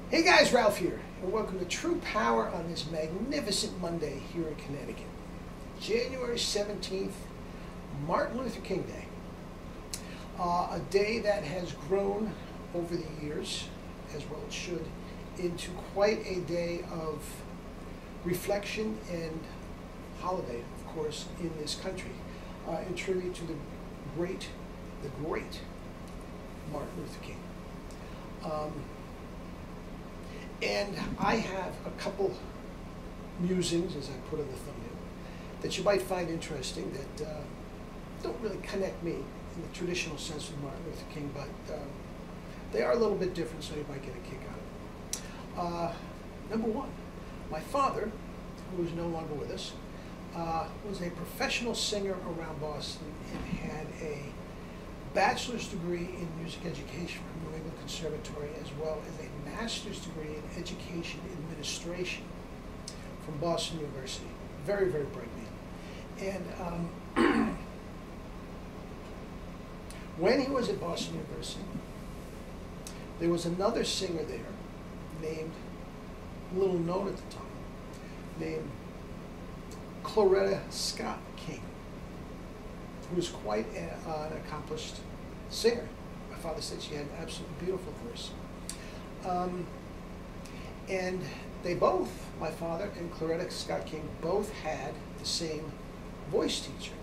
Hey guys, Ralph here, and welcome to True Power on this magnificent Monday here in Connecticut. January 17th, Martin Luther King Day. A day that has grown over the years, as well it should, into quite a day of reflection and holiday, of course, in this country, in tribute to the great Martin Luther King. And I have a couple musings, as I put on the thumbnail, that you might find interesting that don't really connect me in the traditional sense of Martin Luther King, but they are a little bit different, so you might get a kick out of it. Number one, my father, who is no longer with us, was a professional singer around Boston and had a bachelor's degree in music education from New England Conservatory, as well as a master's degree in education administration from Boston University. Very, very bright man. And when he was at Boston University, there was another singer there named, little known at the time, named Claretta Scott King, who was quite an accomplished singer. My father said she had an absolutely beautiful voice. And they both, my father and Claretta Scott King, both had the same voice teacher.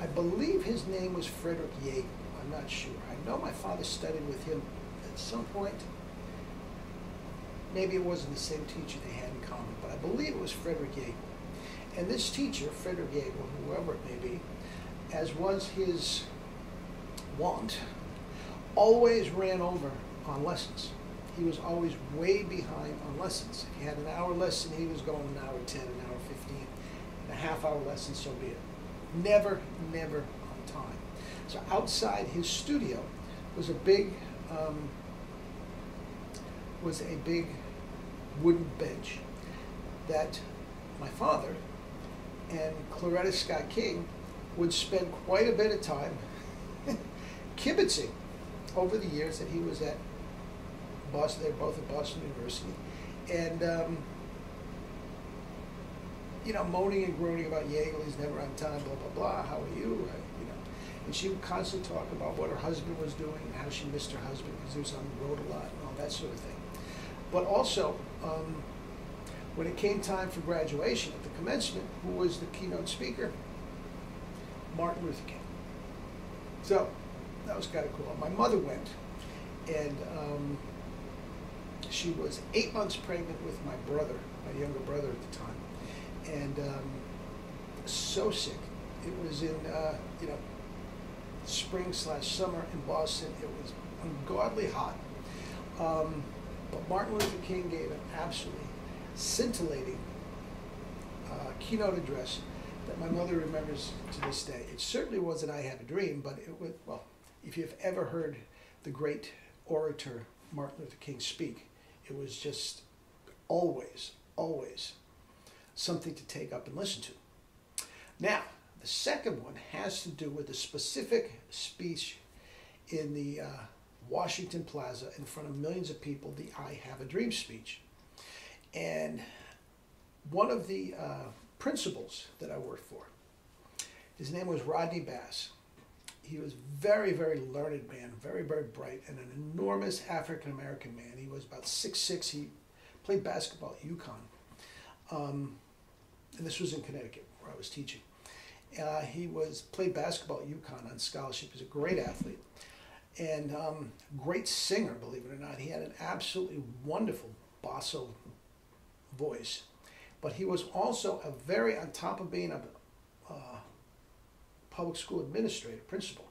I believe his name was Frederick Yeagle. I'm not sure. I know my father studied with him at some point. Maybe it wasn't the same teacher they had in common, but I believe it was Frederick Yeagle. And this teacher, Frederick Yeagle, whoever it may be, as was his wont, always ran over on lessons. He was always way behind on lessons. If you had an hour lesson, he was going an hour 10, an hour 15, and a half-hour lesson, so be it. Never, never on time. So outside his studio was a big wooden bench that my father and Claretta Scott King would spend quite a bit of time kibitzing over the years that he was at Boston. They were both at Boston University, and moaning and groaning about Yeagle. He's never on time. Blah blah blah. How are you? And she would constantly talk about what her husband was doing and how she missed her husband because he was on the road a lot and all that sort of thing. But also, when it came time for graduation at the commencement, who was the keynote speaker? Martin Luther King. So that was kind of cool. My mother went, and she was 8 months pregnant with my brother, my younger brother at the time, and so sick. It was in spring/summer in Boston. It was ungodly hot. But Martin Luther King gave an absolutely scintillating keynote address that my mother remembers to this day. It certainly wasn't I Have a Dream, but it was, well, if you've ever heard the great orator Martin Luther King speak, it was just always, always something to take up and listen to. Now, the second one has to do with the specific speech in the Washington Plaza in front of millions of people, the I Have a Dream speech. And one of the principals that I worked for, his name was Rodney Bass. He was very, very learned man, very, very bright, and an enormous African-American man. He was about 6'6". He played basketball at UConn. And this was in Connecticut, where I was teaching. He played basketball at UConn on scholarship. He was a great athlete and great singer, believe it or not. He had an absolutely wonderful basso voice. But he was also on top of being a public school administrator, principal,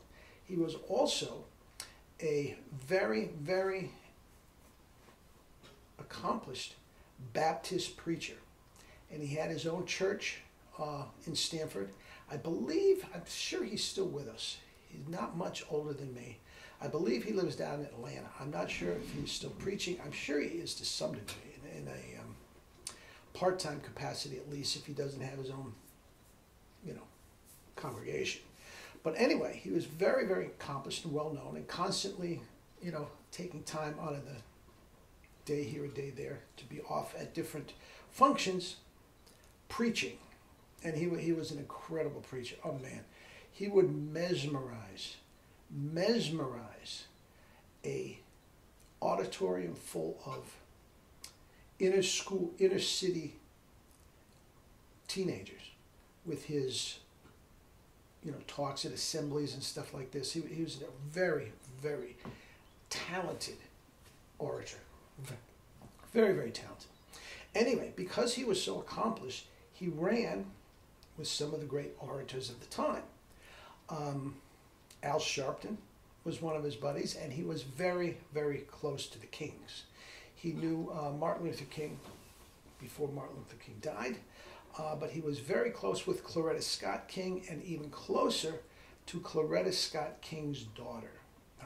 he was also a very, very accomplished Baptist preacher. And he had his own church in Stamford. I'm sure he's still with us. He's not much older than me. I believe he lives down in Atlanta. I'm not sure if he's still preaching. I'm sure he is to some degree, in a part-time capacity at least, if he doesn't have his own, congregation. But anyway, he was very, very accomplished and well-known and constantly, taking time out of the day here, a day there, to be off at different functions preaching. And he was an incredible preacher. Oh man, he would mesmerize a auditorium full of inner city teenagers with his, talks at assemblies and stuff like this. He was a very, very talented orator. Very, very talented. Anyway, because he was so accomplished, he ran with some of the great orators of the time. Al Sharpton was one of his buddies, and he was very, very close to the Kings. He knew Martin Luther King before Martin Luther King died, but he was very close with Claretta Scott King, and even closer to Claretta Scott King's daughter.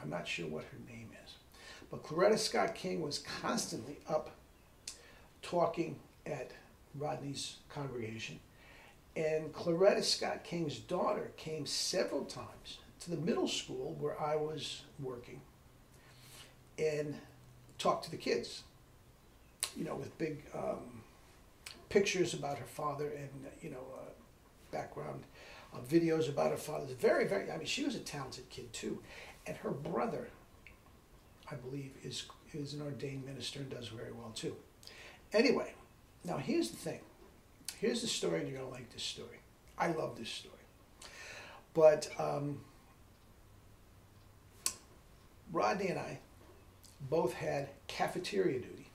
I'm not sure what her name is, but Claretta Scott King was constantly up talking at Rodney's congregation, and Claretta Scott King's daughter came several times to the middle school where I was working and talked to the kids, with big pictures about her father and, background videos about her father. Very, very, she was a talented kid too. And her brother, I believe, is an ordained minister and does very well too. Anyway, now here's the thing. Here's the story, and you're going to like this story. I love this story. But Rodney and I both had cafeteria duty,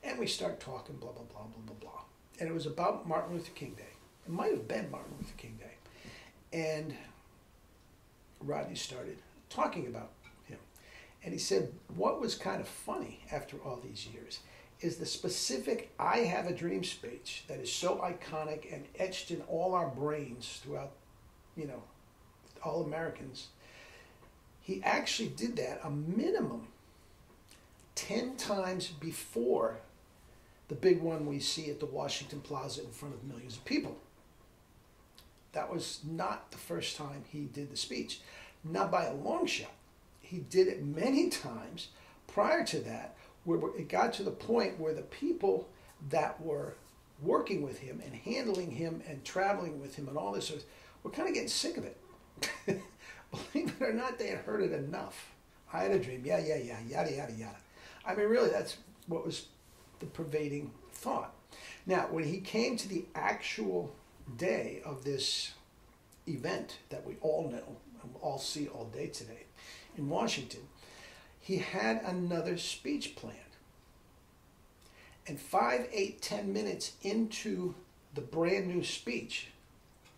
and we start talking, blah, blah, blah, blah, blah, blah. And it was about Martin Luther King Day. It might have been Martin Luther King Day. And Rodney started talking about him. And he said, what was kind of funny after all these years is the specific I Have a Dream speech that is so iconic and etched in all our brains throughout, all Americans. He actually did that a minimum 10 times before the big one we see at the Washington Plaza in front of millions of people. That was not the first time he did the speech, not by a long shot. He did it many times prior to that, where it got to the point where the people that were working with him and handling him and traveling with him and all this were kind of getting sick of it. Believe it or not, they had heard it enough. I had a dream, yeah, yada, yada, yada. Really, that's what was the pervading thought. Now, when he came to the actual day of this event that we all know and all see all day today in Washington, he had another speech planned. And 5, 8, 10 minutes into the brand new speech,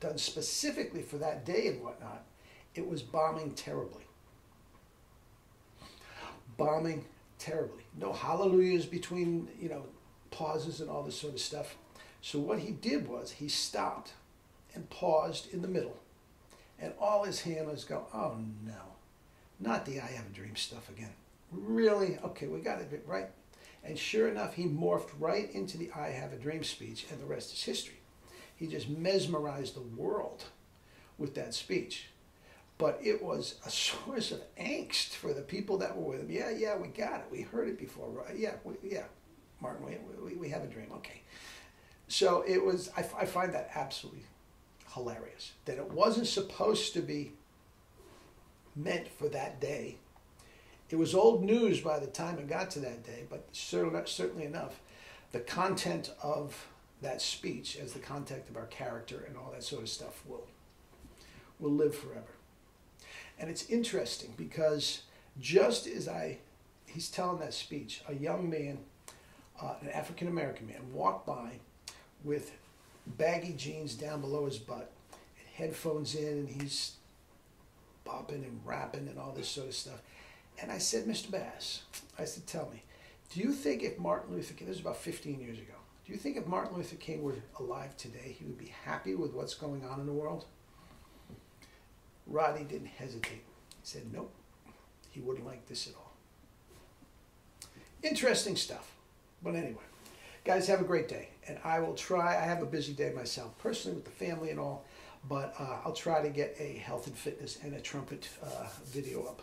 done specifically for that day and whatnot, it was bombing terribly. Bombing terribly. No hallelujahs between, pauses and all this sort of stuff. So what he did was he stopped and paused in the middle. And all his handlers go, oh no, not the I Have a Dream stuff again. Really? Okay, we got it right. And sure enough, he morphed right into the I Have a Dream speech, and the rest is history. He just mesmerized the world with that speech. But it was a source of angst for the people that were with him. Yeah, we got it. We heard it before, right? Yeah, Martin, we have a dream. Okay. So it was, I find that absolutely hilarious, that it wasn't supposed to be meant for that day. It was old news by the time it got to that day, but certainly enough, the content of that speech, as the content of our character and all that sort of stuff, will live forever. And it's interesting because just as he's telling that speech, a young man, an African-American man, walked by with baggy jeans down below his butt, and headphones in, and he's bopping and rapping and all this sort of stuff. And I said, Mr. Bass, I said, tell me, do you think if Martin Luther King, this was about 15 years ago, do you think if Martin Luther King were alive today, he would be happy with what's going on in the world? Rodney didn't hesitate. He said, nope, he wouldn't like this at all. Interesting stuff. But anyway, guys, have a great day. And I will try, I have a busy day myself, personally with the family and all, but I'll try to get a health and fitness and a trumpet video up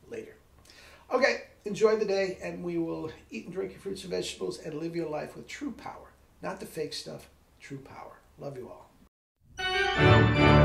later. Okay, enjoy the day, and we will eat and drink your fruits and vegetables and live your life with true power. Not the fake stuff, true power. Love you all.